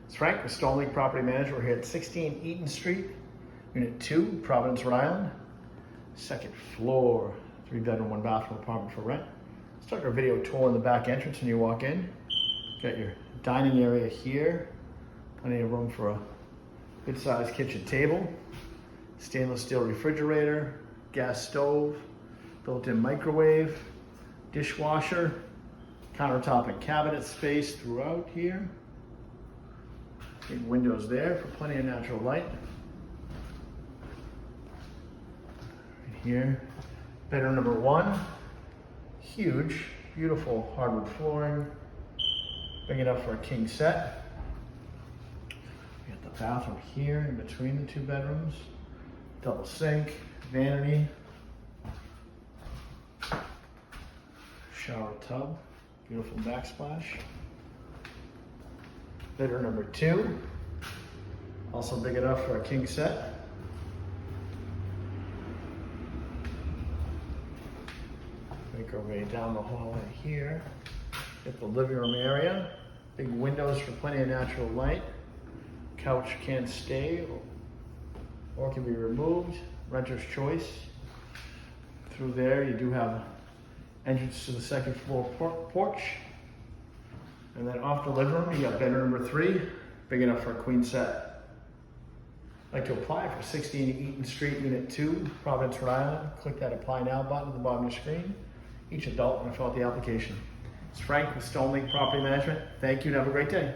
It's Frank with Stonelink Property Manager. We're here at 16 Eaton Street, Unit 2, Providence, Rhode Island. Second floor, 3-bedroom, 1-bathroom apartment for rent. Let's start our video tour in the back entrance when you walk in. Got your dining area here. Plenty of room for a good-sized kitchen table. Stainless steel refrigerator, gas stove, built-in microwave, dishwasher, countertop and cabinet space throughout here. Big windows there for plenty of natural light. Right here, bedroom number 1. Huge, beautiful hardwood flooring. Big enough for a king set. We got the bathroom here in between the 2 bedrooms. Double sink, vanity. Shower tub, beautiful backsplash. Bedroom number 2, also big enough for a king set. Make our way down the hallway here. Get the living room area. Big windows for plenty of natural light. Couch can stay or can be removed. Renter's choice. Through there you do have entrance to the second floor porch. And then off the living room, you got bedroom number 3, big enough for a queen set. I'd like to apply for 16 Eaton Street, Unit 2, Providence, Rhode Island. Click that Apply Now button at the bottom of your screen. Each adult will fill out the application. It's Frank with Stonelink Property Management. Thank you and have a great day.